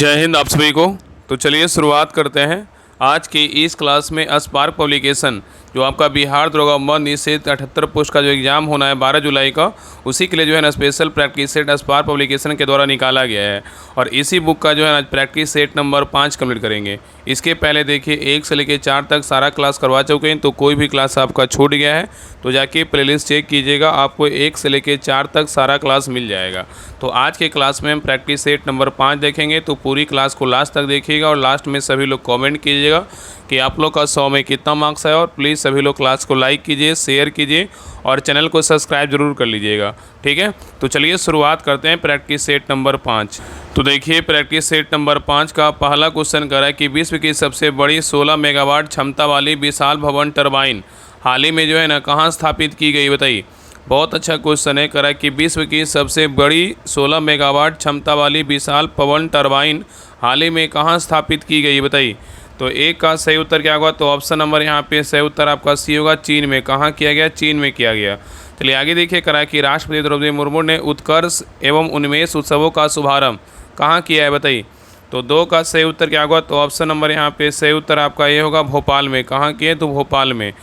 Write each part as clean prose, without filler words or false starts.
जय हिंद आप सभी को। तो चलिए शुरुआत करते हैं आज की इस क्लास में। स्पार्क पब्लिकेशन जो आपका बिहार दरोगा वन निषेध 78 पोस्ट का जो एग्ज़ाम होना है 12 जुलाई का, उसी के लिए जो है ना special practice set spark publication के द्वारा निकाला गया है। और इसी बुक का जो है ना प्रैक्टिस सेट नंबर 5 कंप्लीट करेंगे। इसके पहले देखिए 1 से लेकर 4 तक सारा क्लास करवा चुके हैं, तो कोई भी क्लास आपका छूट गया है तो जाके प्लेलिस्ट चेक कीजिएगा, आपको 1 से लेकर 4 तक सारा क्लास मिल जाएगा। तो आज के क्लास में हम प्रैक्टिस सेट नंबर 5 देखेंगे, तो पूरी क्लास को लास्ट तक देखिएगा और लास्ट में सभी लोग कमेंट कीजिएगा कि आप लोग का 100 में कितना मार्क्स है। और प्लीज़ सभी लोग क्लास को लाइक कीजिए, शेयर कीजिए और चैनल को सब्सक्राइब जरूर कर लीजिएगा, ठीक है। तो चलिए शुरुआत करते हैं प्रैक्टिस सेट नंबर 5। तो देखिए प्रैक्टिस सेट नंबर 5 का पहला क्वेश्चन कह रहा है कि विश्व की सबसे बड़ी 16 मेगावाट क्षमता वाली विशाल भवन टरबाइन हाल ही में जो है ना कहाँ स्थापित की गई, बताइए। बहुत अच्छा क्वेश्चन है। कह रहा है कि विश्व की सबसे बड़ी 16 मेगावाट क्षमता वाली विशाल पवन टरबाइन हाल ही में कहाँ स्थापित की गई, बताइए। तो एक का सही उत्तर क्या होगा, तो ऑप्शन नंबर यहाँ पे सही उत्तर आपका सी होगा, चीन में। कहाँ किया गया, चीन में किया गया। चलिए आगे देखिए। कह रहा है कि राष्ट्रपति द्रौपदी मुर्मू ने उत्कर्ष एवं उन्मेष उत्सवों का शुभारंभ कहाँ किया है, बताइए। तो 2 का सही उत्तर क्या होगा, तो ऑप्शन नंबर यहाँ पे सही उत्तर आपका ये होगा, भोपाल में। कहाँ किए, तो भोपाल में।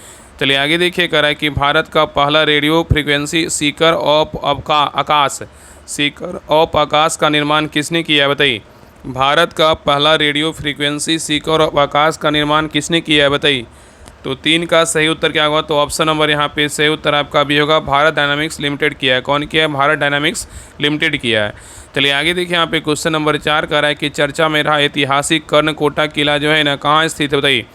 चलिए आगे देखिए। कह रहा है कि भारत का पहला रेडियो फ्रीक्वेंसी सीकर ऑफ आकाश का निर्माण किसने किया है, बताइए। भारत का पहला रेडियो फ्रीक्वेंसी सीकर ऑफ आकाश का निर्माण किसने किया है, बताइए। तो 3 का सही उत्तर क्या होगा, तो ऑप्शन नंबर यहाँ पे सही उत्तर आपका भी होगा, भारत डायनामिक्स लिमिटेड किया है। कौन किया है, भारत डायनामिक्स लिमिटेड किया है। चलिए आगे देखिए। यहाँ पे क्वेश्चन नंबर 4 कह रहा है कि चर्चा में रहा ऐतिहासिक कर्णकोटा किला जो है ना कहाँ स्थित है, बताइए।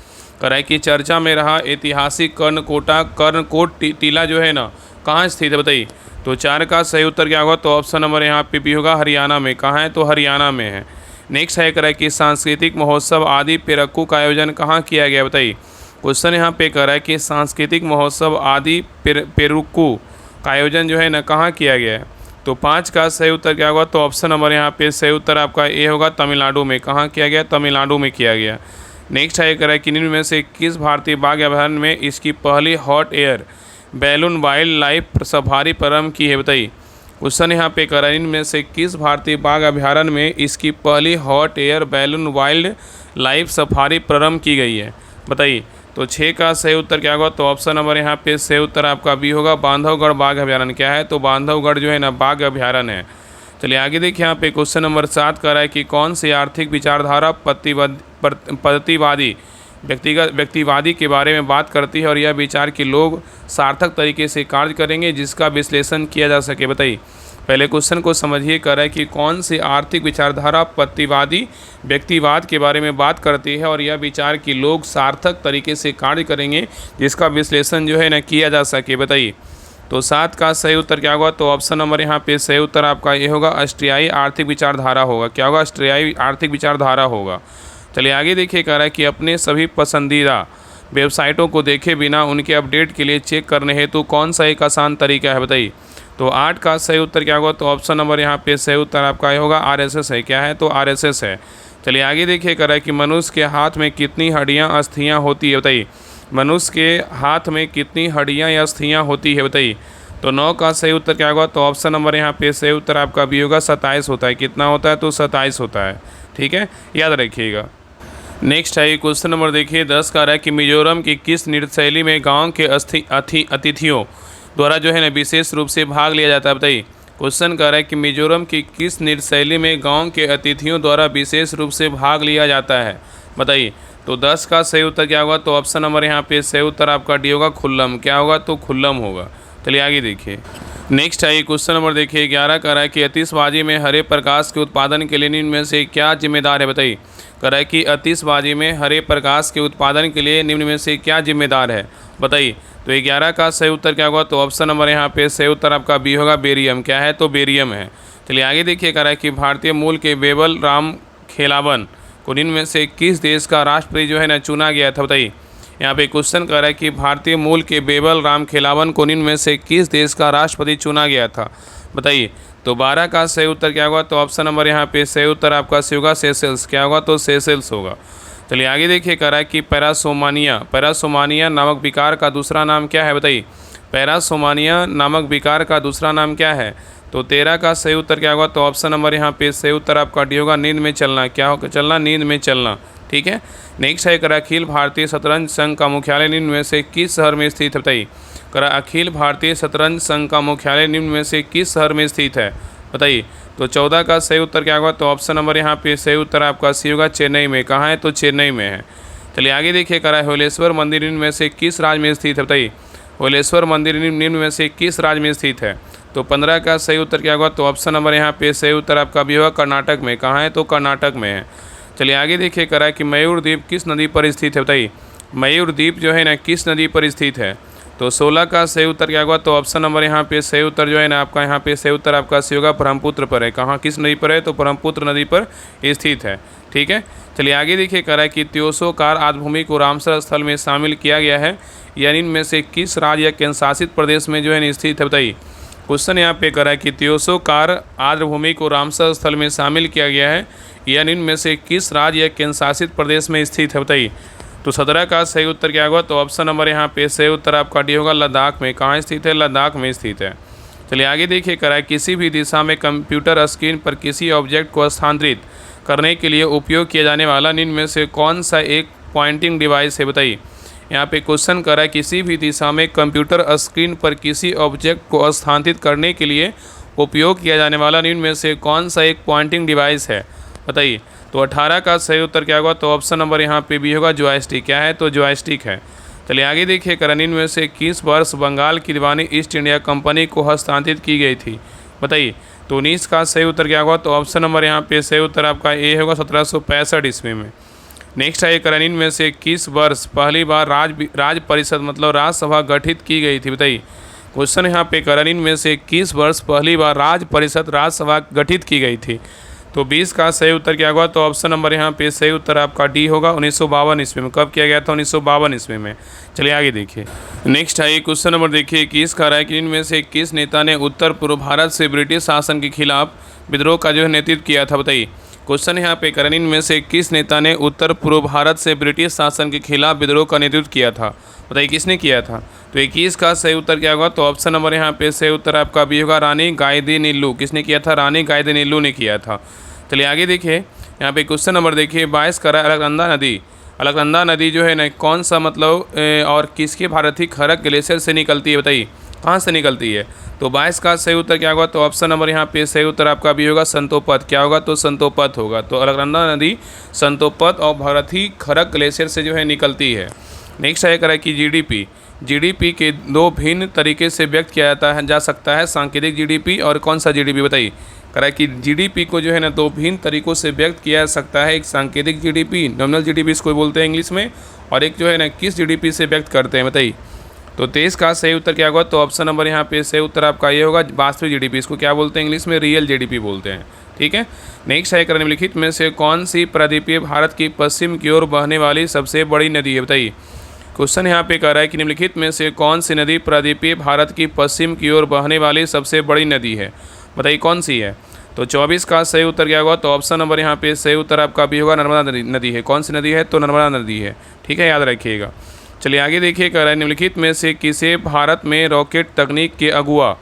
कह रहा है कि चर्चा में रहा ऐतिहासिक कर्णकोट टीला जो है ना कहाँ स्थित है, बताइए। तो 4 का सही उत्तर क्या होगा, तो ऑप्शन नंबर यहाँ पे भी होगा, हरियाणा में। कहाँ है, तो हरियाणा में है। नेक्स्ट है। कह रहा है कि सांस्कृतिक महोत्सव आदि पेरक्कू का आयोजन कहाँ किया गया, बताइए। क्वेश्चन यहाँ पे कह रहा है कि सांस्कृतिक महोत्सव आदि पेरुक्कू का आयोजन जो है ना कहाँ किया गया है। तो 5 का सही उत्तर क्या होगा, तो ऑप्शन नंबर यहाँ पे सही उत्तर आपका ए होगा, तमिलनाडु में। कहाँ किया गया, तमिलनाडु में किया गया। नेक्स्ट है। कह रहा है कि निम्न में से किस भारतीय बाघ अभयारण्य में इसकी पहली hot air balloon wild life safari प्रारंभ की है, बताइए। क्वेश्चन यहाँ पे कह रहा है इनमें में से किस भारतीय बाघ अभयारण्य में इसकी पहली hot air balloon wild life safari प्रारंभ की गई है, बताइए। तो 6 का सही उत्तर क्या होगा, तो ऑप्शन नंबर यहाँ पे सही उत्तर आपका भी होगा, बांधवगढ़ बाघ अभयारण्य। क्या है, तो बांधवगढ़ जो है ना बाघ अभयारण्य है। चलिए आगे देखिए। यहाँ पे क्वेश्चन नंबर 7 कह रहा है कि कौन सी आर्थिक विचारधारा पद्धतिवादी व्यक्तिवादी के बारे में बात करती है और यह विचार कि लोग सार्थक तरीके से कार्य करेंगे जिसका विश्लेषण किया जा सके, बताइए। पहले क्वेश्चन को समझिए। कह रहा है कि कौन सी आर्थिक विचारधारा पद्धतिवादी व्यक्तिवाद के बारे में बात करती है और यह विचार कि लोग सार्थक तरीके से कार्य करेंगे जिसका विश्लेषण जो है ना किया जा सके, बताइए। तो 7 का सही उत्तर क्या होगा, तो ऑप्शन नंबर यहाँ पे सही उत्तर आपका ये होगा, अष्टयायी आर्थिक विचारधारा होगा। क्या होगा, अष्टयायी आर्थिक विचारधारा होगा। चलिए आगे देखिए। कह रहा है कि अपने सभी पसंदीदा वेबसाइटों को देखे बिना उनके अपडेट के लिए चेक करने हेतु कौन सा एक आसान तरीका है, बताइए। तो 8 का सही उत्तर क्या होगा, तो ऑप्शन नंबर यहाँ पे सही उत्तर आपका ये होगा, RSS है। क्या है, तो RSS है। चलिए आगे देखिए। कह रहा है कि मनुष्य के हाथ में कितनी हड्डियाँ अस्थियाँ होती है, बताइए। मनुष्य के हाथ में कितनी हड्डियाँ या अस्थियाँ होती है, बताइए। तो 9 का सही उत्तर क्या होगा, तो ऑप्शन नंबर यहाँ पे सही उत्तर आपका भी होगा, 27 होता है। कितना होता है, तो 27 होता है, ठीक है, याद रखिएगा। नेक्स्ट है क्वेश्चन नंबर देखिए 10 का रहा है कि मिजोरम की किस नृत्य शैली में गांव के अतिथियों द्वारा जो है ना विशेष रूप से भाग लिया जाता है, बताइए। क्वेश्चन कह रहा है कि मिजोरम की किस नृत्य शैली में गांव के अतिथियों द्वारा विशेष रूप से भाग लिया जाता है, बताइए। तो 10 का सही उत्तर क्या होगा, तो ऑप्शन नंबर यहाँ पे सही उत्तर आपका डी होगा, खुल्लम। क्या होगा, तो खुल्लम होगा। चलिए आगे देखिए। नेक्स्ट है क्वेश्चन नंबर देखिए 11 कह रहा है कि आतिशबाजी में हरे प्रकाश के उत्पादन के लिए निम्न में से क्या जिम्मेदार है, बताइए। कह रहा है कि आतिशबाजी में हरे प्रकाश के उत्पादन के लिए निम्न में से क्या जिम्मेदार है, बताइए। तो 11 का सही उत्तर क्या होगा, तो ऑप्शन नंबर यहाँ पे सही उत्तर आपका बी होगा, बेरियम। क्या है, तो बेरियम है। चलिए आगे देखिए। कह रहा है कि भारतीय मूल के बेबल राम खेलावन को निम्न में से किस देश का राष्ट्रपति जो है ना चुना गया था, बताइए। यहाँ पे क्वेश्चन कर रहा है कि भारतीय मूल के बेबल राम खेलावन को निम्न में से किस देश का राष्ट्रपति चुना गया था, बताइए। तो 12 का सही उत्तर क्या होगा, तो ऑप्शन नंबर यहाँ पे सही उत्तर आपका सी होगा, सेशेल्स। क्या होगा, तो सेशेल्स होगा। चलिए आगे देखिए। कह रहा है कि पैरासोमानिया नामक विकार का दूसरा नाम क्या है, बताइए। पैरासोमानिया नामक विकार का दूसरा नाम क्या है, तो 13 का सही उत्तर क्या होगा? तो ऑप्शन नंबर यहाँ पे सही उत्तर आपका डी होगा, नींद में चलना। क्या होगा? चलना, नींद में चलना। ठीक है। नेक्स्ट है करा अखिल भारतीय शतरंज संघ का मुख्यालय निम्न में से किस शहर में स्थित है? बताइए। करा अखिल भारतीय शतरंज संघ का मुख्यालय निम्न में से किस शहर में स्थित है? बताइए। तो 14 का सही उत्तर क्या होगा? तो ऑप्शन नंबर यहाँ पे सही उत्तर आपका सी होगा, चेन्नई में। कहाँ है? तो चेन्नई में है। चलिए आगे देखिए, करा होलेश्वर मंदिर निम्न में से किस राज्य में स्थित है? बताइए। होलेश्वर मंदिर निम्न में से किस राज्य में स्थित है? तो 15 का सही उत्तर क्या होगा? तो ऑप्शन नंबर यहाँ पे सही उत्तर आपका भी होगा, कर्नाटक में। कहाँ है? तो कर्नाटक में है। चलिए आगे देखिए, करा कि मयूर द्वीप किस नदी पर स्थित है? बताइए। मयूर द्वीप जो है ना किस नदी पर स्थित है? तो 16 का सही उत्तर क्या होगा? तो ऑप्शन नंबर यहाँ पे सही उत्तर जो है ना आपका यहाँ पे सही उत्तर आपका सी होगा, ब्रह्मपुत्र पर है। कहाँ, किस नदी पर है? तो ब्रह्मपुत्र नदी पर स्थित है। ठीक है। चलिए आगे देखिए, करा कि त्योसोकार आर्द्रभूमि को रामसर स्थल में शामिल किया गया है, यानी इनमें से किस राज्य या केंद्र शासित प्रदेश में जो है स्थित है? बताइए। क्वेश्चन यहाँ पे करा कि त्योसोकार आर्द्रभूमि को रामसर स्थल में शामिल किया गया है, यानी इनमें से किस राज्य या केंद्र शासित प्रदेश में स्थित है? बताइए। तो 17 का सही उत्तर क्या होगा? तो ऑप्शन नंबर यहाँ पे सही उत्तर आपका डी होगा, लद्दाख में। कहाँ स्थित है? लद्दाख में स्थित है। चलिए आगे देखिए, करा किसी भी दिशा में कंप्यूटर स्क्रीन पर किसी ऑब्जेक्ट को स्थानांतरित करने के लिए उपयोग किया जाने वाला निम्न में से कौन सा एक पॉइंटिंग डिवाइस है? बताइए। यहाँ पे क्वेश्चन करा किसी भी दिशा में कंप्यूटर स्क्रीन पर किसी ऑब्जेक्ट को स्थानांतरित करने के लिए उपयोग किया जाने वाला निम्न में से कौन सा एक पॉइंटिंग डिवाइस है? बताइए। तो 18 का सही उत्तर क्या होगा? तो ऑप्शन नंबर यहाँ पे भी होगा, जॉयस्टिक। क्या है? तो जॉयस्टिक है। चलिए आगे देखिए, करा निम्न में से किस वर्ष बंगाल की दीवानी ईस्ट इंडिया कंपनी को हस्तांतरित की गई थी? बताइए। तो 19 का सही उत्तर क्या होगा? तो ऑप्शन नंबर यहाँ पे सही उत्तर आपका ए होगा, 1765 ईस्वी में। नेक्स्ट है, करा निम्न में से किस वर्ष पहली बार राज परिषद मतलब राज्यसभा गठित की गई थी? बताइए। क्वेश्चन यहाँ पे करा निम्न में से किस वर्ष पहली बार राज परिषद राज्यसभा गठित की गई थी? तो 20 का सही उत्तर क्या होगा? तो ऑप्शन नंबर यहाँ पे सही उत्तर आपका डी होगा, 1952 ईस्वी में। कब किया गया था? 1952 ईस्वी में। चलिए आगे देखिए, नेक्स्ट है क्वेश्चन नंबर देखिए, किस करा है कि इनमें से किस नेता ने उत्तर पूर्व भारत से ब्रिटिश शासन के खिलाफ विद्रोह का जो है नेतृत्व किया था? बताइए। क्वेश्चन यहाँ पे करा इनमें से किस नेता ने उत्तर पूर्व भारत से ब्रिटिश शासन के खिलाफ विद्रोह का नेतृत्व किया था? बताइए, किसने किया था? तो 21 का सही उत्तर क्या होगा? तो ऑप्शन नंबर यहाँ पे सही उत्तर आपका भी होगा, रानी गाइदिन्यू। किसने किया था? रानी गाइदिन्यू ने किया था। चलिए आगे देखिए, यहाँ पे क्वेश्चन नंबर देखिए, 22 करा अलकनंदा नदी जो है ना कौन सा मतलब और किसके भारतीय खरक ग्लेशियर से निकलती है? बताइए। कहाँ से निकलती है? तो 22 का सही उत्तर क्या होगा? तो ऑप्शन नंबर यहाँ पे सही उत्तर आपका भी होगा, संतोपत। क्या होगा? तो संतोपत होगा। तो अलकनंदा नदी संतोपत और भारतीय खरक ग्लेशियर से जो है निकलती है। नेक्स्ट है करा कि जीडीपी के दो भिन्न तरीके से व्यक्त किया जा सकता है, सांकेतिक जीडीपी और कौन सा जीडीपी? बताइए। करा कि जीडीपी को जो है ना दो भिन्न तरीकों से व्यक्त किया जा सकता है, एक सांकेतिक जीडीपी, नॉमिनल जीडीपी इसको बोलते हैं इंग्लिश में, और एक जो है ना किस जीडीपी से व्यक्त करते हैं? बताइए। तो 23 का सही उत्तर क्या होगा? तो ऑप्शन नंबर यहाँ पे सही उत्तर आपका ये होगा, वास्तविक जीडीपी। इसको क्या बोलते हैं इंग्लिश में? रियल जीडीपी बोलते हैं। ठीक है। नेक्स्ट है, निम्नलिखित में से कौन सी प्रायद्वीपीय भारत की पश्चिम की ओर बहने वाली सबसे बड़ी नदी है? बताइए। क्वेश्चन यहाँ पे कह रहा है कि निम्नलिखित में से कौन सी नदी प्रायद्वीपीय भारत की पश्चिम की ओर बहने वाली सबसे बड़ी नदी है? बताइए कौन सी है? तो 24 का सही उत्तर क्या होगा? तो ऑप्शन नंबर यहाँ पे सही उत्तर आपका भी होगा, नर्मदा नदी है। कौन सी नदी है? तो नर्मदा नदी है। ठीक है, याद रखिएगा। चलिए आगे देखिए, कह रहा है निम्नलिखित में से किसे भारत में रॉकेट तकनीक के अगुआ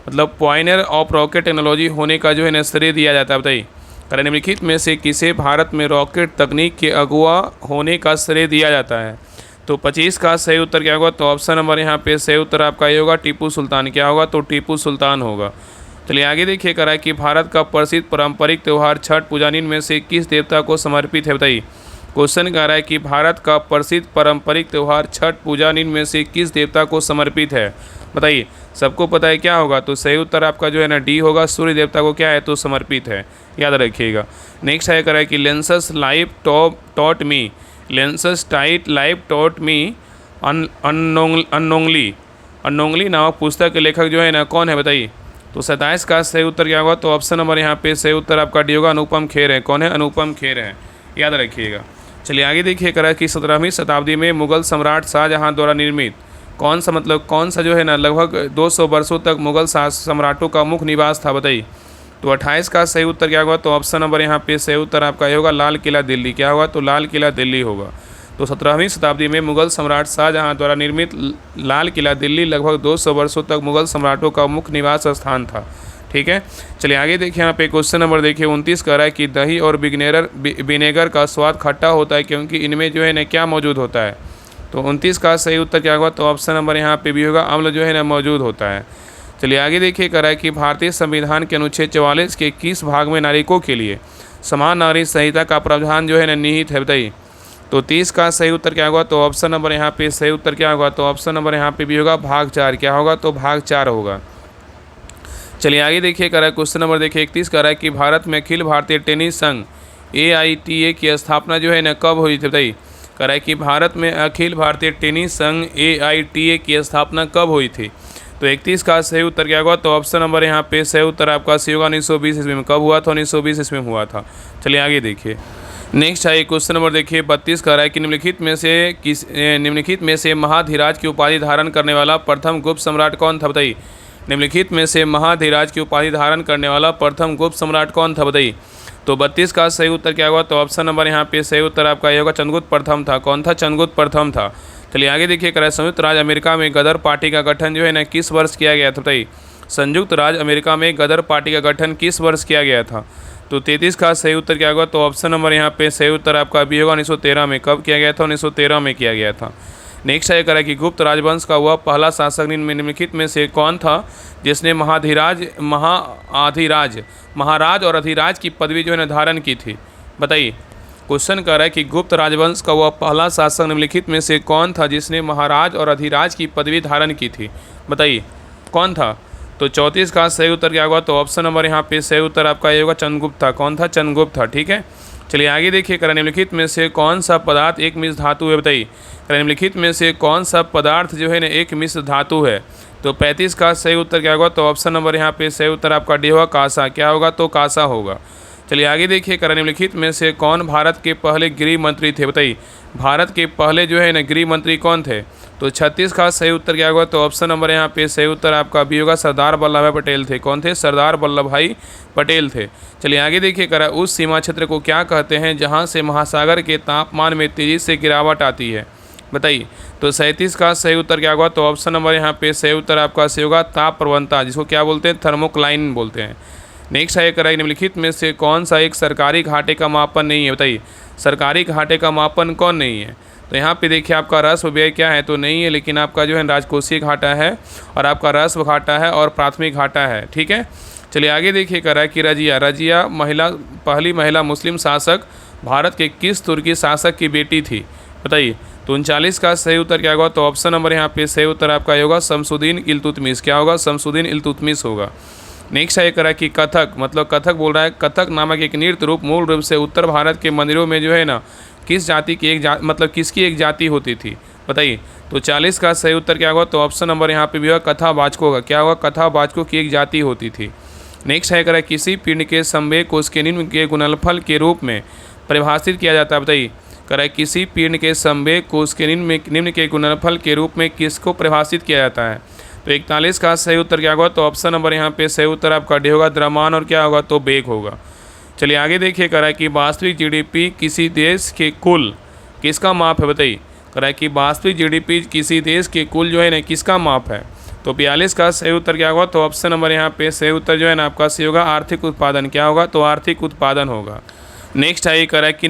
मतलब पॉइनर ऑफ रॉकेट टेक्नोलॉजी होने का जो है श्रेय दिया जाता है? बताइए। कह रहे निम्नलिखित में से किसे भारत में रॉकेट तकनीक के अगुआ होने का श्रेय दिया जाता है? तो 25 का सही उत्तर क्या होगा? तो ऑप्शन नंबर यहाँ पे सही उत्तर आपका ये होगा, टीपू सुल्तान। क्या होगा? तो टीपू सुल्तान होगा। चलिए आगे देखिए, करा कि भारत का प्रसिद्ध पारंपरिक त्यौहार छठ पूजा निम्न में से किस देवता को समर्पित है? बताइए। क्वेश्चन कह रहा है कि भारत का प्रसिद्ध पारंपरिक त्यौहार छठ पूजा निम्न में से किस देवता को समर्पित है? बताइए। सबको पता है क्या होगा? तो सही उत्तर आपका जो है ना डी होगा, सूर्य देवता को क्या है? तो समर्पित है। याद रखिएगा। नेक्स्ट है कह रहा है कि लेंसस लाइफ टॉट मी अनोंगली नामक पुस्तक के लेखक जो है ना कौन है? बताइए। तो 27 का सही उत्तर क्या होगा? तो ऑप्शन नंबर यहाँ पे सही उत्तर आपका डी होगा, अनुपम खेर है। कौन है? अनुपम खेर है। याद रखिएगा। चलिए आगे देखिए, करा कि 17वीं शताब्दी में मुगल सम्राट शाहजहां द्वारा निर्मित कौन सा जो है ना लगभग 200 वर्षों तक मुगल सम्राटों का मुख्य निवास था? बताइए। तो 28 का सही उत्तर क्या होगा? तो ऑप्शन नंबर यहाँ पे सही उत्तर आपका ये होगा, लाल किला दिल्ली। क्या होगा? तो लाल किला दिल्ली होगा। तो 17वीं शताब्दी में मुगल सम्राट शाहजहां द्वारा निर्मित लाल किला दिल्ली लगभग 200 वर्षों तक मुगल सम्राटों का मुख्य निवास स्थान था। ठीक है। चलिए आगे देखिए, यहाँ पे क्वेश्चन नंबर देखिए 29 कह रहा है कि दही और विनेगर का स्वाद खट्टा होता है क्योंकि इनमें जो है ना क्या मौजूद होता है। तो 29 का सही उत्तर क्या होगा, तो ऑप्शन नंबर यहाँ पे भी होगा, अम्ल जो है ना मौजूद होता है। चलिए आगे देखिए, कह रहा है कि भारतीय संविधान के अनुच्छेद 44 के किस भाग में नागरिकों के लिए समान नागरिक संहिता का प्रावधान जो है ना निहित है, बताइए। तो 30 का सही उत्तर क्या होगा, तो ऑप्शन नंबर यहाँ पे सही उत्तर क्या होगा, तो ऑप्शन नंबर यहाँ पे भी होगा भाग 4। क्या होगा, तो भाग 4 होगा। चलिए आगे देखिए, कह रहा है क्वेश्चन नंबर देखिए 31 कह रहा है कि भारत में अखिल भारतीय टेनिस संघ AITA की स्थापना जो है ना कब हुई थी, बताइए। कह रहा है कि भारत में अखिल भारतीय टेनिस संघ AITA की स्थापना कब हुई थी। तो 31 का सही उत्तर क्या होगा, तो ऑप्शन नंबर यहाँ पे सही उत्तर आपका सी होगा 1920 ईस्वी में। कब हुआ था, 1920 ईस्वी में हुआ था। चलिए आगे देखिए, नेक्स्ट है क्वेश्चन नंबर देखिए 32 कह रहा है कि निम्नलिखित में से महाधिराज की उपाधि धारण करने वाला प्रथम गुप्त सम्राट कौन था, बताइए। निम्नलिखित में से महाधिराज की उपाधि धारण करने वाला प्रथम गुप्त सम्राट कौन था, बताइए। तो 32 का सही उत्तर क्या होगा, तो ऑप्शन नंबर यहाँ पे सही उत्तर आपका ये होगा चंद्रगुप्त प्रथम था। कौन था, चंद्रगुप्त प्रथम था। चलिए आगे देखिए, कह रहा है संयुक्त राज्य अमेरिका में गदर पार्टी का गठन जो है ना किस वर्ष किया गया था, बताइए। संयुक्त राज्य अमेरिका में गदर पार्टी का गठन किस वर्ष किया गया था। तो 33 का सही उत्तर क्या होगा, तो ऑप्शन नंबर यहाँ पे सही उत्तर आपका भी होगा 1913 में। कब किया गया था, 1913 में किया गया था। नेक्स्ट है कह रहा है कि गुप्त राजवंश का वह पहला शासक निम्नलिखित में से कौन था जिसने महाराज और अधिराज की पदवी जो है ना धारण की थी, बताइए। क्वेश्चन कर रहा है कि गुप्त राजवंश का वह पहला शासक निम्नलिखित में से कौन था जिसने महाराज और अधिराज की पदवी धारण की थी, बताइए कौन था। तो 34 का सही उत्तर क्या होगा, तो ऑप्शन नंबर यहाँ पे सही उत्तर आपका ये होगा चंद्रगुप्त था। कौन था, चंद्रगुप्त था, ठीक है। चलिए आगे देखिए, कह रहा है निम्नलिखित में से कौन सा पदार्थ एक मिश्र धातु है, बताइए। निम्नलिखित में से कौन सा पदार्थ जो है ना एक मिश्र धातु है। तो 35 का सही उत्तर क्या होगा, तो ऑप्शन नंबर यहाँ पे सही उत्तर आपका डी होगा कांसा। क्या होगा, तो कांसा होगा। चलिए आगे देखिए, कह रहा है निम्नलिखित में से कौन भारत के पहले गृह मंत्री थे, बताइए। भारत के पहले जो है ना गृह मंत्री कौन थे। तो 36 का सही उत्तर क्या होगा, तो ऑप्शन नंबर यहाँ पे सही उत्तर आपका भी होगा सरदार वल्लभ भाई पटेल थे। कौन थे, सरदार वल्लभ भाई पटेल थे। चलिए आगे देखिए, कह रहा है उस सीमा क्षेत्र को क्या कहते हैं जहाँ से महासागर के तापमान में तेज़ी से गिरावट आती है, बताइए। तो 37 का सही उत्तर क्या होगा, तो ऑप्शन नंबर यहाँ पे सही उत्तर आपका सही होगा ताप प्रवणता, जिसको क्या बोलते हैं, थर्मोक्लाइन बोलते हैं। नेक्स्ट है कह रहा है निम्नलिखित में से कौन सा एक सरकारी घाटे का मापन नहीं है, बताइए। सरकारी घाटे का मापन कौन नहीं है। तो यहाँ पे देखिए आपका राजस्व व्यय क्या है, तो नहीं है, लेकिन आपका जो है राजकोषीय घाटा है और आपका राजस्व घाटा है और प्राथमिक घाटा है, ठीक है। चलिए आगे देखिए, कह रहा है कि रजिया पहली महिला मुस्लिम शासक भारत के किस तुर्की शासक की बेटी थी, बताइए। तो 39 का सही उत्तर क्या होगा, तो ऑप्शन नंबर यहाँ पे सही उत्तर आपका होगा शमसुद्दीन इल्तुतमिश। क्या होगा, शमसुद्दीन इल्तुतमिश होगा। नेक्स्ट है कह रहा है कि कथक, मतलब कथक बोल रहा है, कथक नामक एक नृत्य रूप मूल रूप से उत्तर भारत के मंदिरों में जो है ना किस जाति की मतलब किसकी एक जाति होती थी, बताइए। तो 40 का सही उत्तर क्या होगा, तो ऑप्शन नंबर यहाँ पे भी होगा कथावाचकों का। क्या होगा, कथावाचकों की एक जाति होती थी। नेक्स्ट है कह रहा है किसी पिंड के संवेग को उसके निम्न के गुणनफल के रूप में परिभाषित किया जाता है, बताइए। कह रहा है किसी पिंड के संवेग को उसके निम्न के गुणनफल के रूप में किसको परिभाषित किया जाता है। तो 41 का सही उत्तर क्या होगा, तो ऑप्शन नंबर यहाँ पे सही उत्तर आपका डी होगा द्रव्यमान, और क्या होगा, तो वेग होगा। चलिए आगे देखिए, कह रहा है कि वास्तविक GDP किसी देश के कुल किसका माप है, बताइए। कह रहा है कि वास्तविक GDP किसी देश के कुल जो है ना किसका माप है। तो 42 का सही उत्तर क्या होगा, तो ऑप्शन नंबर यहाँ पे सही उत्तर जो है ना आपका सही होगा आर्थिक उत्पादन। क्या होगा, तो आर्थिक उत्पादन होगा। नेक्स्ट है कह रहा है कि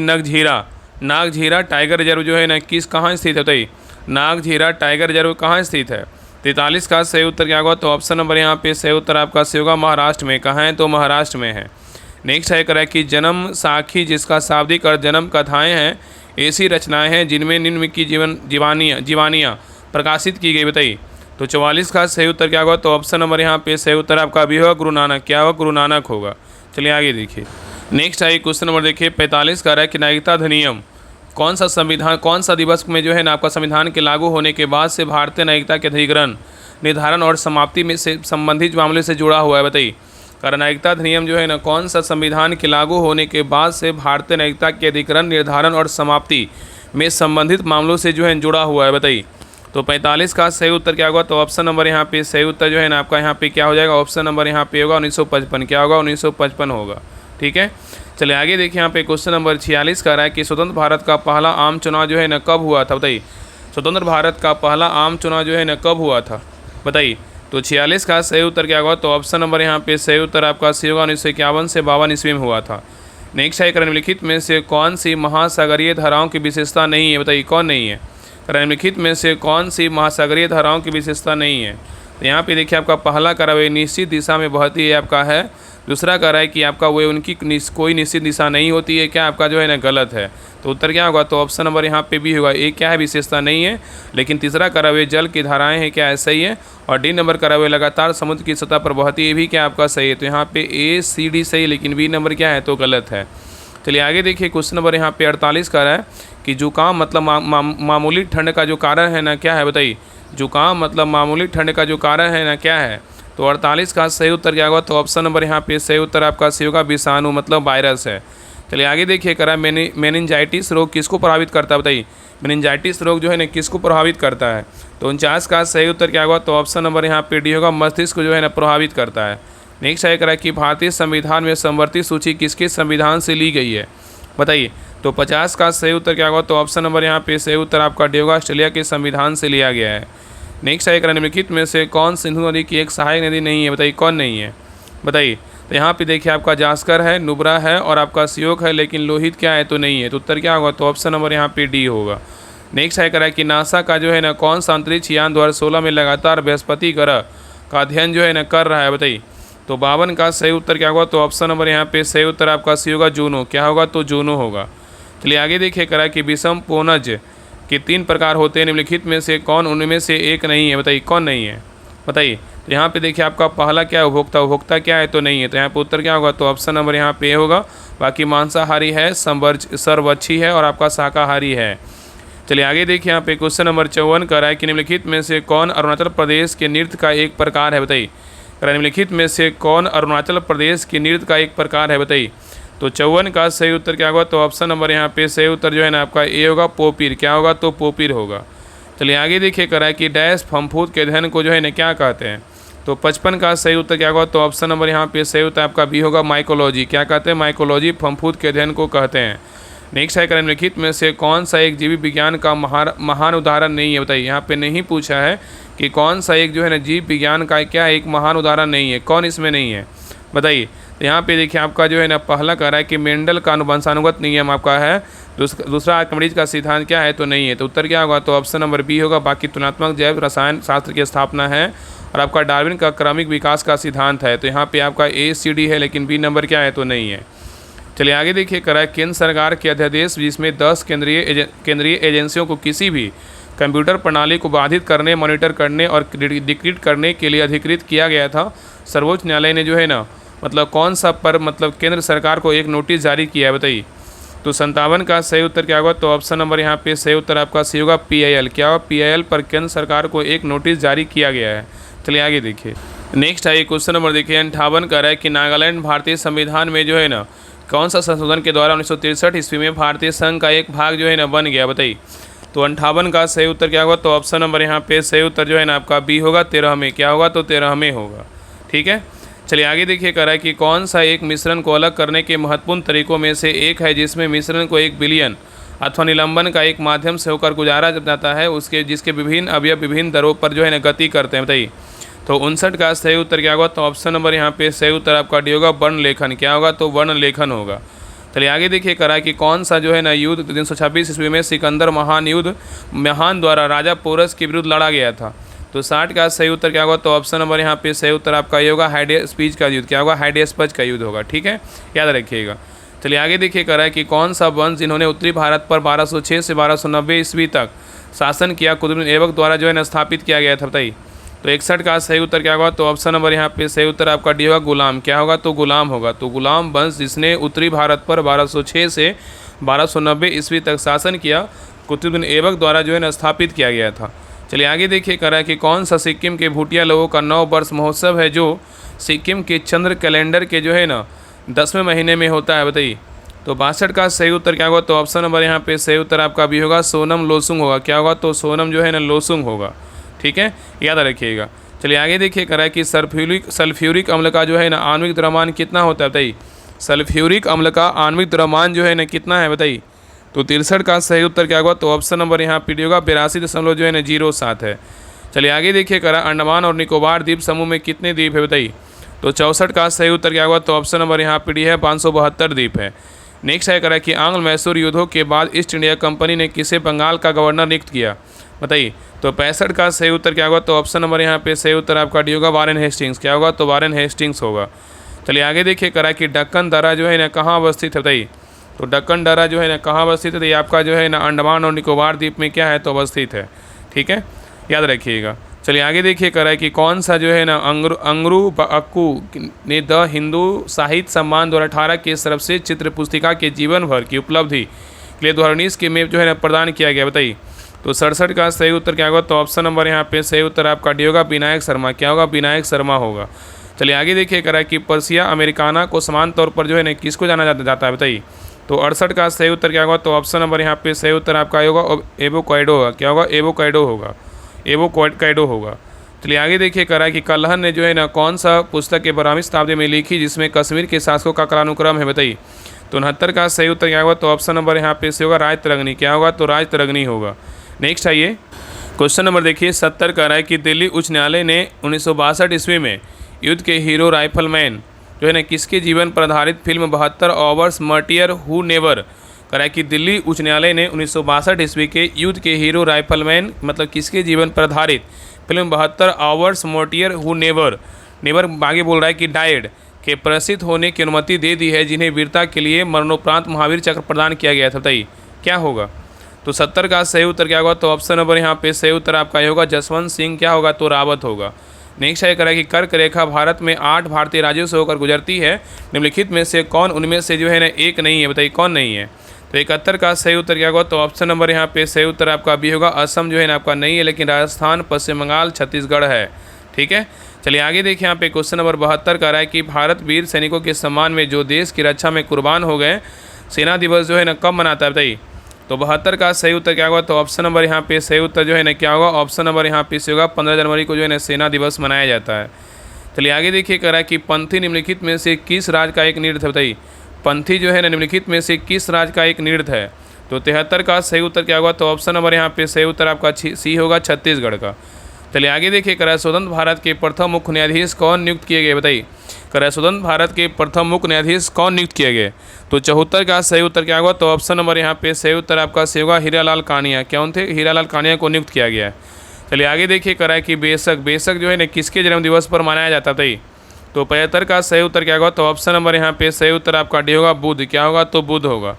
नागझीरा टाइगर रिजर्व जो है ना कहाँ स्थित है, बताइए। नागझीरा टाइगर रिजर्व कहाँ स्थित है। 43 का सही उत्तर क्या होगा, तो ऑप्शन नंबर यहाँ पे सही उत्तर आपका सही होगा महाराष्ट्र में। कहाँ है, तो महाराष्ट्र में है। नेक्स्ट है कह रहा है कि जन्म साखी, जिसका शाब्दिक अर्थ जन्म कथाएं हैं, ऐसी रचनाएं हैं जिनमें निम्न की जीवानियाँ प्रकाशित की गई, बताइए। तो 44 का सही उत्तर क्या होगा, तो ऑप्शन नंबर यहाँ पे सही उत्तर आपका भी होगा गुरु नानक। क्या होगा, गुरु नानक होगा। चलिए आगे देखिए, नेक्स्ट है क्वेश्चन नंबर देखिए 45 कह रहा है कि नागरिकता अधिनियम कौन सा दिवस में जो है ना आपका संविधान के लागू होने के बाद से भारतीय नागरिकता के अधिग्रहण, निर्धारण और समाप्ति में से संबंधित मामले से जुड़ा हुआ है, बताइए। कारण नागरिकता अधिनियम जो है ना कौन सा संविधान के लागू होने के बाद से भारतीय नागरिकता के अधिग्रहण, निर्धारण और समाप्ति में संबंधित मामलों से जो है जुड़ा हुआ है, बताइए। तो 45 का सही उत्तर क्या होगा, तो ऑप्शन नंबर यहाँ पे सही उत्तर जो है ना आपका यहाँ पे क्या हो जाएगा, ऑप्शन नंबर यहाँ पे होगा 1955। क्या होगा, 1955 होगा, ठीक है। चलिए आगे देखिए, यहाँ पे क्वेश्चन नंबर 46 कह रहा है कि स्वतंत्र भारत का पहला आम चुनाव जो है ना कब हुआ था, बताइए। स्वतंत्र भारत का पहला आम चुनाव जो है ना कब हुआ था, बताइए। तो 46 का सही उत्तर क्या होगा? तो ऑप्शन नंबर यहाँ पे सही उत्तर आपका सी होगा। 1951 से 52 ईस्वी में हुआ था। नेक्स्ट है, निम्नलिखित में से कौन सी महासागरीय धाराओं की विशेषता नहीं है? बताइए कौन नहीं है? निम्नलिखित में से कौन सी महासागरीय धाराओं की विशेषता नहीं है? तो यहाँ पे देखिए आपका पहला करा हुआ निश्चित दिशा में बहती है आपका है। दूसरा कह रहा है कि आपका वो उनकी कोई निश्चित दिशा नहीं होती है, क्या आपका जो है ना गलत है। तो उत्तर क्या होगा? तो ऑप्शन नंबर यहाँ पे भी होगा। ए क्या है? विशेषता नहीं है। लेकिन तीसरा करा हुए जल की धाराएं हैं, क्या है? सही है। और डी नंबर करा हुए लगातार समुद्र की सतह पर बहती है, भी क्या आपका सही है। तो यहाँ पे ए सी डी सही, लेकिन बी नंबर क्या है? तो गलत है। चलिए आगे देखिए, क्वेश्चन नंबर यहाँ पे 48 का रहा है कि जुकाम मतलब मामूली ठंड का जो कारण है ना, क्या है? बताइए। जुकाम मतलब मामूली ठंड का जो कारण है ना, क्या है? तो 48 का सही उत्तर क्या होगा? तो ऑप्शन नंबर यहाँ पे सही उत्तर आपका सही होगा, विषाणु मतलब वायरस है। चलिए आगे देखिए, करा मेनिंजाइटिस रोग किसको प्रभावित करता है? बताइए। मेनिंजाइटिस रोग जो है ना किसको प्रभावित करता है? तो 49 का सही उत्तर क्या होगा? तो ऑप्शन नंबर यहाँ पे डी होगा, मस्तिष्क को जो है ना प्रभावित करता है। नेक्स्ट है करा कि भारतीय संविधान में समवर्ती सूची किसके संविधान से ली गई है? बताइए। तो 50 का सही उत्तर क्या होगा? तो ऑप्शन नंबर यहाँ पे सही उत्तर आपका डी होगा, ऑस्ट्रेलिया के संविधान से लिया गया है। नेक्स्ट है निम्नलिखित में से कौन सिंधु नदी की एक सहायक नदी नहीं है? बताइए कौन नहीं है? बताइए। तो यहाँ पे देखिए आपका जास्कर है, नुब्रा है और आपका सियोक है, लेकिन लोहित क्या है? तो नहीं है। तो उत्तर क्या होगा? तो ऑप्शन नंबर यहाँ पे डी होगा। नेक्स्ट है करा कि नासा का जो है ना कौन सा अंतरिक्ष यान 2016 में लगातार बृहस्पति ग्रह का अध्ययन जो है ना कर रहा है? बताइए। तो 52 का सही उत्तर क्या होगा? तो ऑप्शन नंबर यहाँ पे सही उत्तर आपका सी होगा, जूनो। क्या होगा? तो जूनो होगा। चलिए आगे देखिए, करा कि विषम पोनज के 3 प्रकार होते हैं, निम्नलिखित में से कौन उनमें से एक नहीं है? बताइए कौन नहीं है? बताइए। तो यहाँ पे देखिए आपका पहला क्या है? उपभोक्ता क्या है? तो नहीं है। तो यहाँ पे उत्तर क्या होगा? तो ऑप्शन नंबर यहाँ पे होगा। बाकी मांसाहारी है, सर्वभक्षी है और आपका शाकाहारी है। चलिए आगे देखिए, यहाँ पे क्वेश्चन नंबर 54 कर रहा है कि निम्नलिखित में से कौन अरुणाचल प्रदेश के नृत्य का एक प्रकार है? बताइए। निम्नलिखित में से कौन अरुणाचल प्रदेश के नृत्य का एक प्रकार है? बताइए। तो 54 का सही उत्तर क्या होगा? तो ऑप्शन नंबर यहाँ पे सही उत्तर जो है ना आपका ए होगा, पोपीर। क्या होगा? तो पोपीर होगा। चलिए आगे देखिए, करा है कि डैश फम्फूद के अध्ययन को जो है ना क्या कहते हैं? तो 55 का सही उत्तर क्या होगा? तो ऑप्शन नंबर यहाँ पे सही उत्तर आपका बी होगा, माइकोलॉजी। क्या कहते हैं? माइकोलॉजी फम्फूद के अध्ययन को कहते हैं। नेक्स्ट है निम्नलिखित में से कौन सा एक जीव विज्ञान का महान उदाहरण नहीं है? बताइए। यहाँ पे नहीं पूछा है कि कौन सा एक जो है ना जीव विज्ञान का क्या एक महान उदाहरण नहीं है, कौन इसमें नहीं है? बताइए। तो यहाँ पे देखिए आपका जो है ना पहला कह रहा है कि मेंडल का अनुवंशानुगत नियम आपका है। दूसरा आर्किमिडीज का सिद्धांत क्या है? तो नहीं है। तो उत्तर क्या होगा? तो ऑप्शन नंबर बी होगा, बाकी तुलनात्मक जैव रसायन शास्त्र की स्थापना है और आपका डार्विन का क्रमिक विकास का सिद्धांत है। तो यहाँ पे आपका ए सी डी है, लेकिन बी नंबर क्या है? तो नहीं है। चलिए आगे देखिए, करा है केंद्र सरकार के अध्यादेश जिसमें 10 केंद्रीय एजेंसियों को किसी भी कंप्यूटर प्रणाली को बाधित करने, मॉनिटर करने और डिक्रीट करने के लिए अधिकृत किया गया था। सर्वोच्च न्यायालय ने जो है ना मतलब कौन सा पर मतलब केंद्र सरकार को एक नोटिस जारी किया है? बताइए। तो 57 का सही उत्तर क्या होगा? तो ऑप्शन नंबर यहाँ पे सही उत्तर आपका सी होगा, PIL। क्या होगा? PIL पर केंद्र सरकार को एक नोटिस जारी किया गया है। चलिए आगे देखिए, नेक्स्ट है क्वेश्चन नंबर देखिए 58 का है कि नागालैंड भारतीय संविधान में जो है ना कौन सा संशोधन के द्वारा 1963 ईस्वी में भारतीय संघ का एक भाग जो है ना बन गया? बताइए। तो 58 का सही उत्तर क्या होगा? तो ऑप्शन नंबर यहाँ पे सही उत्तर जो है ना आपका बी होगा, 13 में। क्या होगा? तो 13 में होगा। ठीक है। चलिए आगे देखिए, कह रहा है कि कौन सा एक मिश्रण को अलग करने के महत्वपूर्ण तरीकों में से एक है जिसमें मिश्रण को एक विलयन अथवा निलंबन का एक माध्यम से होकर गुजारा जाता है, उसके जिसके विभिन्न अवयव विभिन्न दरों पर जो है ना गति करते हैं? बताइए। तो 59 का सही उत्तर क्या होगा? तो ऑप्शन नंबर यहाँ पे सही उत्तर आपका डी होगा, वर्ण लेखन। क्या होगा? तो वर्ण लेखन होगा। चलिए आगे देखिए, करा कि कौन सा जो है ना युद्ध 326 ईस्वी में सिकंदर महान द्वारा राजा पोरस के विरुद्ध लड़ा गया था? तो 60 का सही उत्तर क्या होगा? तो ऑप्शन नंबर यहाँ पे सही उत्तर आपका ये होगा, हाइडेस्पीज का युद्ध। क्या होगा? हाइडेस्पज का युद्ध होगा। ठीक है, याद रखिएगा। चलिए आगे देखिए, करा है कि कौन सा वंश जिन्होंने उत्तरी भारत पर 1206 से 1290 ईस्वी तक शासन किया कुतुबुद्दीन ऐबक द्वारा जो है ना स्थापित किया गया था? बताइए। तो 61 का सही उत्तर क्या होगा? तो ऑप्शन नंबर यहाँ पे सही उत्तर आपका डी होगा, गुलाम। क्या होगा? तो गुलाम होगा। तो गुलाम वंश जिसने उत्तरी भारत पर 1206 से 1290 ईस्वी तक शासन किया कुतुबुद्दीन ऐबक द्वारा जो है ना स्थापित किया गया था। चलिए आगे देखिए, करा है कि कौन सा सिक्किम के भूटिया लोगों का 9 वर्ष महोत्सव है जो सिक्किम के चंद्र कैलेंडर के जो है ना 10वें महीने में होता है? बताइए। तो 62 का सही उत्तर क्या होगा? तो ऑप्शन नंबर यहाँ पे सही उत्तर आपका भी होगा, सोनम लोसुंग होगा। क्या होगा? तो सोनम जो है ना लोसुंग होगा। ठीक है, याद रखिएगा। चलिए आगे देखिए, करा है कि सल्फ्यूरिक अम्ल का जो है ना आणविक द्रव्यमान कितना होता है? बताइए। सल्फ्यूरिक अम्ल का आणविक द्रव्यमान जो है ना कितना है? बताइए। तो 63 का सही उत्तर क्या होगा? तो ऑप्शन नंबर यहाँ पे होगा 82.07 है। चलिए आगे देखिए करा अंडमान और निकोबार द्वीप समूह में कितने द्वीप है बताइए। तो 64 का सही उत्तर क्या होगा, तो ऑप्शन नंबर यहाँ पे डी है, 572 द्वीप है। नेक्स्ट है करा कि आंग्ल मैसूर युद्धों के बाद ईस्ट इंडिया कंपनी ने किसे बंगाल का गवर्नर नियुक्त किया बताइए। तो 65 का सही उत्तर क्या होगा, तो ऑप्शन नंबर यहाँ पे सही उत्तर आपका डी होगा, वारेन हेस्टिंग्स। क्या होगा, तो वारेन हेस्टिंग्स होगा। चलिए आगे देखिए करा कि दक्कन दर्रा जो है ना कहाँ अवस्थित है बताइए। तो दक्कन दर्रा जो है ना कहाँ अवस्थित है, तो ये आपका जो है ना अंडमान और निकोबार द्वीप में क्या है, तो अवस्थित है। ठीक है, याद रखिएगा। चलिए आगे देखिए करा है कि कौन सा जो है ना अंगरू बक्कू ने द हिंदू साहित्य सम्मान 2018 के सर्वश्रेष्ठ चित्र पुस्तिका के जीवन भर की उपलब्धि के लिए 2019 के में जो है ना प्रदान किया गया बताइए। तो 67 का सही उत्तर क्या होगा, तो ऑप्शन नंबर यहाँ पे सही उत्तर आपका डी होगा, विनायक शर्मा। क्या होगा, विनायक शर्मा होगा। चलिए आगे देखिए करा है कि पर्सिया अमेरिकाना को समान तौर पर जो है ना किसको जाना जाता है बताइए। तो 68 का सही उत्तर क्या होगा, तो ऑप्शन नंबर यहाँ पे सही उत्तर आपका होगा, एवोकाडो होगा। क्या होगा, एवोकाडो होगा, एवोकाडो होगा। चलिए आगे देखिए करा कि कल्हन ने जो है ना कौन सा पुस्तक के 12वीं शताब्दी में लिखी जिसमें कश्मीर के शासकों का कालानुक्रम है बताइए। तो 69 का सही उत्तर क्या होगा, तो ऑप्शन नंबर यहाँ पे से होगा, राजतरंगिणी। क्या होगा, तो राजतरंगिणी होगा। नेक्स्ट आइए क्वेश्चन नंबर देखिए 70 का है कि दिल्ली उच्च न्यायालय ने 1962 ईस्वी में युद्ध के हीरो राइफलमैन जो है ना किसके जीवन पर आधारित फिल्म 72 आवर्स मर्टियर हु नेवर करा कि दिल्ली उच्च न्यायालय ने 1962 ईस्वी के युद्ध के हीरो राइफलमैन मतलब किसके जीवन पर आधारित फिल्म 72 आवर्स मर्टियर हु नेवर आगे बोल रहा है कि डायड के प्रसिद्ध होने की अनुमति दे दी है, जिन्हें वीरता के लिए मरणोपरांत महावीर चक्र प्रदान किया गया था बताइए। क्या होगा, तो 70 का सही उत्तर क्या होगा, तो ऑप्शन नंबर यहाँ पे सही उत्तर आपका होगा, जसवंत सिंह। क्या होगा, तो रावत होगा। नेक्स्ट है करा कि कर्क रेखा भारत में 8 भारतीय राज्यों से होकर गुजरती है, निम्नलिखित में से कौन उनमें से जो है ना एक नहीं है बताइए, कौन नहीं है। तो 71 का सही उत्तर क्या होगा, तो ऑप्शन नंबर यहाँ पे सही उत्तर आपका बी होगा, असम जो है ना आपका नहीं है, लेकिन राजस्थान, पश्चिम बंगाल, छत्तीसगढ़ है। ठीक है, चलिए आगे देखिए यहाँ पे क्वेश्चन नंबर 72 का रहा है कि भारत वीर सैनिकों के सम्मान में जो देश की रक्षा में कुर्बान हो गए सेना दिवस जो है ना कब मनाता है बताइए। तो 72 का सही उत्तर क्या होगा, तो ऑप्शन नंबर यहाँ पे सही उत्तर जो है ना क्या होगा, ऑप्शन नंबर यहाँ पे से होगा, 15 जनवरी को जो है ना सेना दिवस मनाया जाता है। चलिए आगे देखिए कह रहा है कि पंथी निम्नलिखित में से किस राज्य का एक नृत्य है बताइए। पंथी जो है ना निम्नलिखित में से किस राज्य का एक नृत्य है। तो 73 का सही उत्तर क्या होगा, तो ऑप्शन नंबर यहाँ पे सही उत्तर आपका सी होगा, छत्तीसगढ़ का। चलिए आगे देखिए कह रहा है स्वतंत्र भारत के प्रथम मुख्य न्यायाधीश कौन नियुक्त किए गए बताइए। कह रहा है स्वतंत्र भारत के प्रथम मुख्य न्यायाधीश कौन नियुक्त किए गए। तो 74 का सही उत्तर क्या होगा, तो ऑप्शन नंबर यहाँ पे सही उत्तर आपका सही होगा, हीरालाल कानिया। कौन थे, हीरालाल कानिया को नियुक्त किया गया है। चलिए आगे देखिए कह रहा है कि बेशक जो है ना किसके जन्म दिवस पर मनाया जाता था। तो 75 का सही उत्तर क्या होगा, तो ऑप्शन नंबर यहाँ पे सही उत्तर आपका डी होगा, बुध। क्या होगा, तो बुध होगा।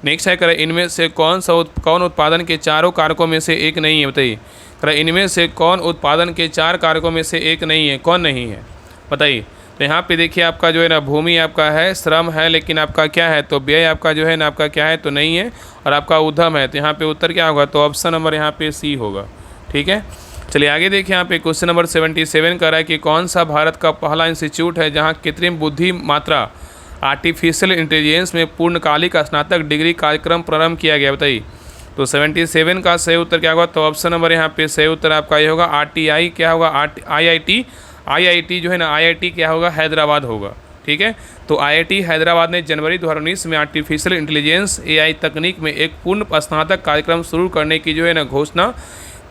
नेक्स्ट है कह रहा है इनमें से कौन उत्पादन के चारों कारकों में से एक नहीं है बताइए। कह रहा है इनमें से कौन उत्पादन के 4 कारकों में से एक नहीं है, कौन नहीं है बताइए। तो यहाँ पे देखिए आपका जो है ना भूमि आपका है, श्रम है, लेकिन आपका क्या है, तो व्यय आपका जो है ना आपका क्या है, तो नहीं है, और आपका उद्यम है। तो यहाँ पे उत्तर क्या होगा, तो ऑप्शन नंबर यहाँ पे सी होगा। ठीक है, चलिए आगे देखिए यहाँ पे क्वेश्चन नंबर 77 कर रहा है कि कौन सा भारत का पहला इंस्टीट्यूट है जहाँ कृत्रिम बुद्धि मात्रा आर्टिफिशियल इंटेलिजेंस में पूर्णकालिक स्नातक डिग्री कार्यक्रम प्रारंभ किया गया बताइए। तो 77 का सही उत्तर क्या होगा, तो ऑप्शन नंबर यहाँ पे सही उत्तर आपका ये होगा, RTI। क्या होगा, IIT जो है ना, IIT क्या होगा, हैदराबाद होगा। ठीक है, तो IIT हैदराबाद ने जनवरी 2019 में आर्टिफिशियल इंटेलिजेंस AI तकनीक में एक पूर्ण स्नातक कार्यक्रम शुरू करने की जो है ना घोषणा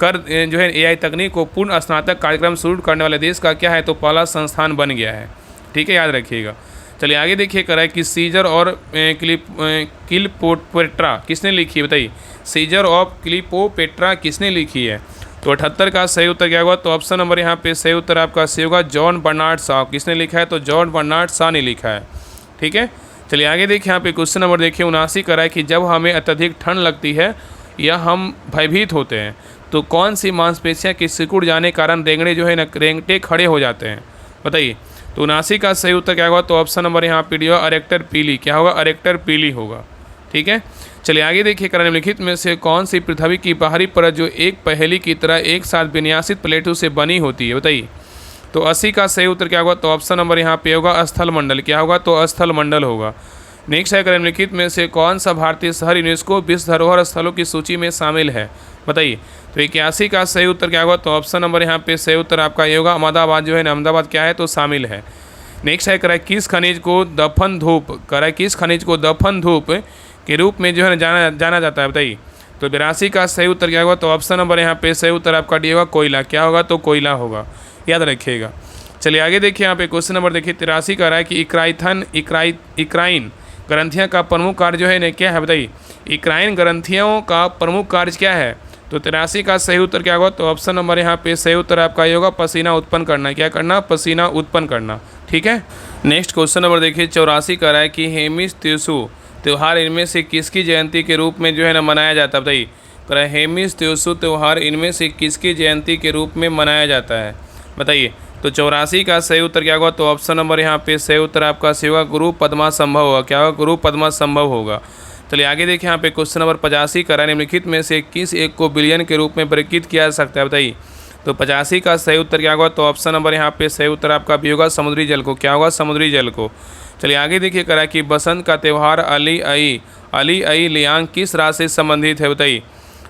कर जो है AI तकनीक को पूर्ण स्नातक कार्यक्रम शुरू करने वाले देश का क्या है, तो पहला संस्थान बन गया है। ठीक है, याद रखिएगा। चलिए आगे देखिए कर रहा है कि सीजर और क्लियोपेट्रा किसने लिखी है बताइए। सीजर ऑफ क्लियोपेट्रा किसने लिखी है। तो 78 का सही उत्तर क्या होगा, तो ऑप्शन नंबर यहाँ पे सही उत्तर आपका सही होगा, जॉन बर्नार्ड शॉ। किसने लिखा है, तो जॉन बर्नार्ड शॉ ने लिखा है। ठीक है, चलिए आगे देखिए यहाँ पे क्वेश्चन नंबर देखिए 79 का है कि जब हमें अत्यधिक ठंड लगती है या हम भयभीत होते हैं तो कौन सी मांसपेशियाँ की सिकुड़ जाने के कारण रेंगड़े जो है ना रेंगटे खड़े हो जाते हैं बताइए। तो 79 का सही उत्तर क्या होगा, तो ऑप्शन नंबर यहाँ पे डी होगा, अरेक्टर पीली। क्या होगा, अरेक्टर पीली होगा। ठीक है, चलिए आगे देखिए कर निम्नलिखित में से कौन सी पृथ्वी की बाहरी परत जो एक पहेली की तरह एक साथ विन्यासित प्लेटों से बनी होती है बताइए। तो 80 का सही उत्तर क्या होगा, तो ऑप्शन नंबर यहाँ पे होगा, स्थल मंडल। क्या होगा, तो स्थल मंडल होगा। नेक्स्ट है कर निम्नलिखित में से कौन सा भारतीय शहर यूनेस्को विश्व धरोहर स्थलों की सूची में शामिल है बताइए। तो 81 का सही उत्तर क्या होगा, तो ऑप्शन नंबर यहाँ पे सही उत्तर आपका ये होगा, अहमदाबाद जो है ना, अहमदाबाद क्या है, तो शामिल है। नेक्स्ट है करा किस खनिज को दफन धूप के रूप में जो है ना जाना जाता है बताइए। तो 82 का सही उत्तर क्या होगा? तो ऑप्शन नंबर यहाँ पे सही उत्तर आपका डी होगा कोयला। क्या होगा? तो कोयला होगा, याद रखिएगा। चलिए आगे देखिए, यहाँ पे क्वेश्चन नंबर देखिए 83 का रहा है कि इक्राइन ग्रंथियाँ का प्रमुख कार्य जो है ना क्या है बताइए? इक्राइन ग्रंथियों का प्रमुख कार्य क्या है? तो 83 का सही उत्तर क्या होगा? तो ऑप्शन नंबर यहाँ पे सही उत्तर आपका ये होगा पसीना उत्पन्न करना। क्या करना? पसीना उत्पन्न करना। ठीक है। नेक्स्ट क्वेश्चन नंबर देखिए 84 का रहा है कि हेमिस त्योसु त्यौहार इनमें से किसकी जयंती के रूप में जो है ना मनाया जाता है बताइए? तो हेमिस त्योसु त्यौहार इनमें से किसकी जयंती के रूप में मनाया जाता है बताइए? तो 84 का सही उत्तर क्या होगा? तो ऑप्शन नंबर यहाँ पे सही उत्तर आपका सही होगा गुरु पद्मा संभव होगा। क्या होगा? गुरु पद्मा संभव होगा। चलिए आगे देखिए, यहाँ पे क्वेश्चन नंबर 85 का निम्नलिखित में से किस एक को बिलियन के रूप में वर्गीकृत किया जा सकता है बताइए? तो 85 का सही उत्तर क्या होगा? तो ऑप्शन नंबर यहाँ पे सही उत्तर आपका भी होगा समुद्री जल को। क्या होगा? समुद्री जल को। चलिए आगे देखिए करा कि बसंत का त्यौहार अली आई लियांग किस राशि से संबंधित है बताइए?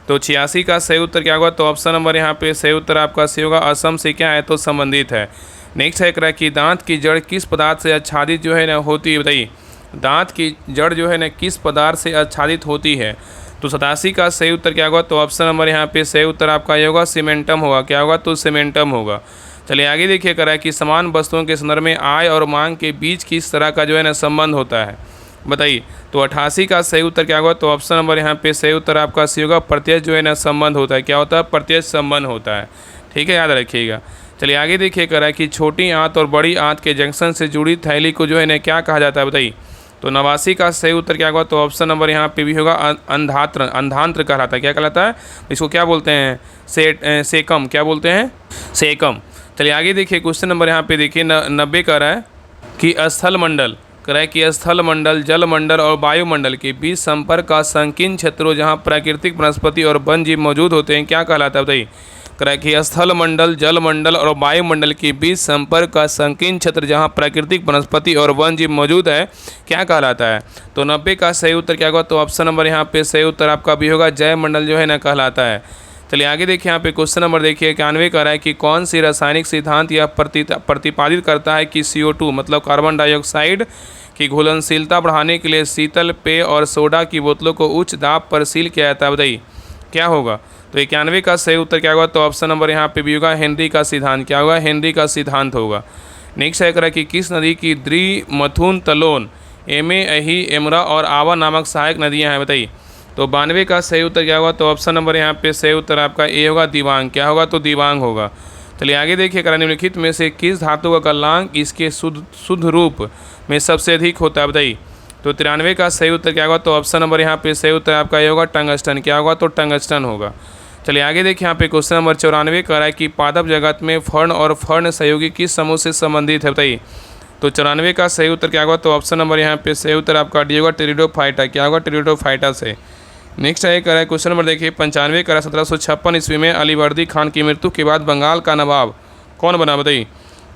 तो 86 का सही उत्तर क्या होगा? तो ऑप्शन नंबर यहाँ पे सही उत्तर आपका सही होगा असम से क्या है? तो संबंधित है। नेक्स्ट है करा कि दांत की जड़ किस पदार्थ से आच्छादित जो है ना होती है बताइए? दांत की जड़ जो है ना किस पदार्थ से आच्छादित होती है? तो 87 का सही उत्तर क्या होगा? तो ऑप्शन नंबर यहाँ पे सही उत्तर आपका ये होगा सीमेंटम होगा। क्या होगा? तो सीमेंटम होगा। चलिए आगे देखिए करा कि समान वस्तुओं के संदर्भ में आय और मांग के बीच किस तरह का जो है ना संबंध होता है बताइए? तो 88 का सही उत्तर क्या होगा? तो ऑप्शन नंबर यहाँ पे सही उत्तर आपका सही होगा प्रत्यक्ष जो है ना संबंध होता है। क्या होता है? प्रत्यक्ष संबंध होता है। ठीक है, याद रखिएगा। चलिए आगे देखिए करा कि छोटी आंत और बड़ी आंत के जंक्शन से जुड़ी थैली को जो है ना क्या कहा जाता है बताइए? तो 89 का सही उत्तर क्या होगा? तो ऑप्शन नंबर यहाँ पे भी होगा अंधांत्र कहलाता है। क्या कहलाता है? इसको क्या बोलते हैं? सेकम। क्या बोलते हैं? सेकम। चलिए आगे देखिए क्वेश्चन नंबर यहाँ पे देखिए 90 का रहा है कि स्थल मंडल कह है कि स्थल मंडल, जल मंडल और वायुमंडल के बीच संपर्क का संकीर्ण क्षेत्रों जहाँ प्राकृतिक वनस्पति और वन जीव मौजूद होते हैं क्या कहलाता है बताइए? कह है कि स्थल मंडल, जल मंडल और वायुमंडल के बीच संपर्क का संकीर्ण क्षेत्र जहाँ प्राकृतिक वनस्पति और वन जीव मौजूद है क्या कहलाता है? तो 90 का सही उत्तर क्या होगा? तो ऑप्शन नंबर यहाँ पे सही उत्तर आपका भी होगा जैव मंडल जो है ना कहलाता है। चलिए आगे देखिए, यहाँ पे क्वेश्चन नंबर देखिए 91 का रहा है कि कौन सी रासायनिक सिद्धांत यह प्रतिपादित करता है कि CO2 मतलब कार्बन डाइऑक्साइड की घुलनशीलता बढ़ाने के लिए शीतल पेय और सोडा की बोतलों को उच्च दाब पर सील किया जाता है बताइए? क्या होगा? तो 91 का सही उत्तर क्या होगा? तो ऑप्शन नंबर यहाँ पे भी होगा हेनरी का सिद्धांत। क्या होगा? हेनरी का सिद्धांत होगा। नेक्स्ट है करा कि किस नदी की द्विमथुन तलोन एमे, अही, एमरा और आवा नामक सहायक नदियाँ हैं बताइए? तो 92 का सही उत्तर क्या होगा? तो ऑप्शन नंबर यहाँ पे सही उत्तर आपका ए होगा दिबांग। क्या होगा? तो दिबांग होगा। चलिए आगे देखिए करा निम्नलिखित में से किस धातु का गलनांक इसके शुद्ध रूप में सबसे अधिक होता है बताइए? तो 93 का सही उत्तर क्या होगा? तो ऑप्शन नंबर यहाँ पे सही उत्तर आपका ये होगा टंगस्टन। क्या होगा? तो टंगस्टन होगा। चलिए आगे देखिए, यहाँ पे क्वेश्चन नंबर 94 का रहा है कि पादप जगत में फर्ण और फर्ण सहयोगी किस समूह से संबंधित है बताइए? तो 94 का सही उत्तर क्या होगा? तो ऑप्शन नंबर यहाँ पे सही उत्तर आपका डी होगा टेरिडोफाइटा। क्या होगा? टेरिडोफाइटा से। नेक्स्ट है करा है क्वेश्चन नंबर देखिए 95 का 1756 ईस्वी में अलीवर्दी खान की मृत्यु के बाद बंगाल का नवाब कौन बना बताइए?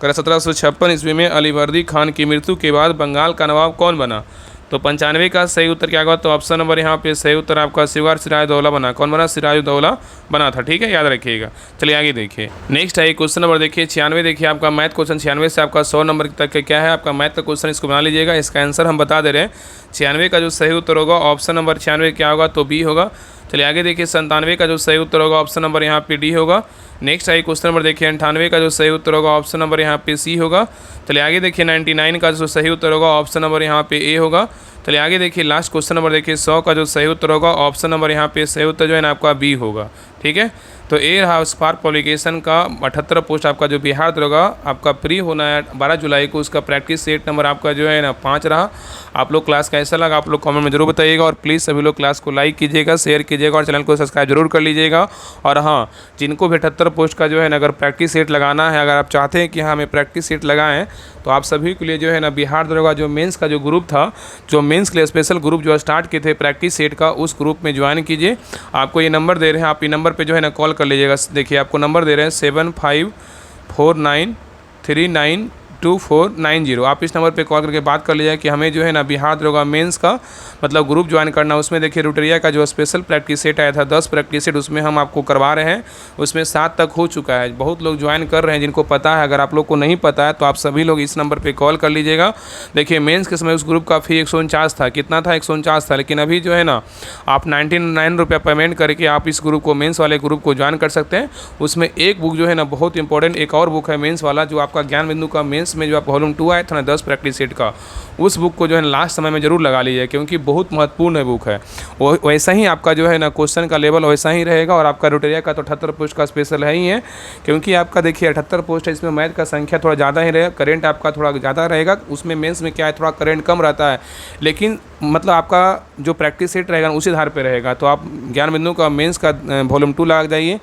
करा 1756 ईस्वी में अलीवर्दी खान की मृत्यु के बाद बंगाल का नवाब कौन बना? तो 95 का सही उत्तर क्या होगा? तो ऑप्शन नंबर यहाँ पे सही उत्तर आपका सिराजुद्दौला बना। कौन बना? सिराजुद्दौला बना था। ठीक है, याद रखिएगा। चलिए आगे देखिए, नेक्स्ट है क्वेश्चन नंबर देखिए 96 देखिए आपका मैथ क्वेश्चन 96 से आपका 100 नंबर तक का क्या है आपका मैथ का क्वेश्चन, इसको बना लीजिएगा। इसका आंसर हम बता दे रहे हैं। 96 का जो सही उत्तर होगा ऑप्शन नंबर 96 क्या होगा? तो बी होगा। चलिए आगे देखिए 97 का जो सही उत्तर होगा ऑप्शन नंबर यहाँ पे डी होगा। नेक्स्ट है क्वेश्चन नंबर देखिए 98 का जो सही उत्तर होगा ऑप्शन नंबर यहाँ पे सी होगा। चलिए आगे देखिए 99 का जो सही उत्तर होगा ऑप्शन नंबर यहाँ पे ए होगा। चलिए आगे देखिए लास्ट क्वेश्चन नंबर देखिए 100 का जो सही उत्तर होगा ऑप्शन नंबर यहाँ पे सही उत्तर जो है ना आपका बी होगा। ठीक है, तो ए रहा स्पार्क पब्लिकेशन का 78 पोस्ट आपका जो बिहार होगा आपका प्री होना है 12 जुलाई को। उसका प्रैक्टिस सेट नंबर आपका जो है ना 5 रहा। आप लोग क्लास कैसा लगा आप लोग कमेंट में जरूर बताइएगा और प्लीज़ सभी लोग क्लास को लाइक कीजिएगा, शेयर कीजिएगा और चैनल को सब्सक्राइब जरूर कर लीजिएगा। और हाँ, जिनको भी 78 पोस्ट का जो है ना अगर प्रैक्टिस सेट लगाना है, अगर आप चाहते हैं कि हाँ हमें प्रैक्टिस सेट लगाएं, तो आप सभी के लिए जो है ना बिहार दरोगा जो मेंस का जो ग्रुप था, जो मेंस के लिए स्पेशल ग्रुप जो स्टार्ट किए थे प्रैक्टिस सेट का, उस ग्रुप में ज्वाइन कीजिए। आपको ये नंबर दे रहे हैं, आप ये नंबर पे जो है ना कॉल कर लीजिएगा। देखिए आपको नंबर दे रहे हैं 754939 8490। आप इस नंबर पे कॉल करके बात कर लीजिए कि हमें जो है ना बिहार दरोगा मेंस का मतलब ग्रुप ज्वाइन करना। उसमें देखिए रुटरिया का जो स्पेशल प्रैक्टिस सेट आया था 10 प्रैक्टिस सेट, उसमें हम आपको करवा रहे हैं। उसमें 7 तक हो चुका है। बहुत लोग ज्वाइन कर रहे हैं जिनको पता है। अगर आप लोग को नहीं पता है तो आप सभी लोग इस नंबर पर कॉल कर लीजिएगा। देखिए मेन्स के समय उस ग्रुप का फ़ी 149 था। कितना था? 149 था। लेकिन अभी जो है ना आप 99 रुपये पेमेंट करके आप इस ग्रुप को, मेंस वाले ग्रुप को ज्वाइन कर सकते हैं। उसमें एक बुक जो है ना बहुत इंपॉर्टेंट, एक और बुक है मेंस वाला, जो आपका ज्ञान बिंदु का मेंस में जो आप वॉल्यूम 2 आया था ना 10 प्रैक्टिस सेट का, उस बुक को जो है लास्ट समय में ज़रूर लगा लीजिए, क्योंकि बहुत महत्वपूर्ण बुक है। वैसा ही आपका जो है ना क्वेश्चन का लेवल वैसा ही रहेगा। और आपका रुटरिया का तो 78 पोस्ट का स्पेशल है ही है, क्योंकि आपका देखिए 78 पोस्ट है, इसमें मैथ का संख्या थोड़ा ज़्यादा ही रहेगा, करेंट आपका थोड़ा ज़्यादा रहेगा। उसमें मेंस में क्या है, थोड़ा करेंट कम रहता है, लेकिन मतलब आपका जो प्रैक्टिस सेट रहेगा उसी आधार पे रहेगा। तो आप ज्ञान बिंदु का मेंस का वॉल्यूम 2 लगा जाइए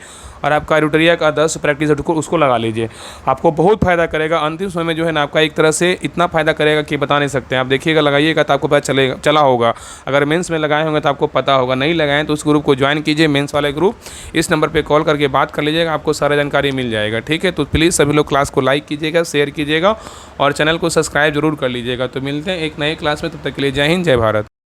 और आपका रुटरिया का 10 प्रैक्टिस सेट उसको लगा लीजिए। आपको बहुत फ़ायदा करेगा। अंतिम समय में जो है ना आपका एक तरह से इतना फ़ायदा करेगा कि बता नहीं सकते हैं। आप देखिएगा, लगाइएगा तो आपको पता चला होगा। अगर मेंस में लगाए होंगे तो आपको पता होगा, नहीं लगाएं तो उस ग्रुप को ज्वाइन कीजिए, मेंस वाले ग्रुप। इस नंबर पर कॉल करके बात कर लीजिएगा, आपको सारा जानकारी मिल जाएगा। ठीक है, तो प्लीज़ सभी लोग क्लास को लाइक कीजिएगा, शेयर कीजिएगा और चैनल को सब्सक्राइब जरूर कर लीजिएगा। तो मिलते हैं एक नए क्लास में, तब तक के लिए जय हिंद, जय भारत।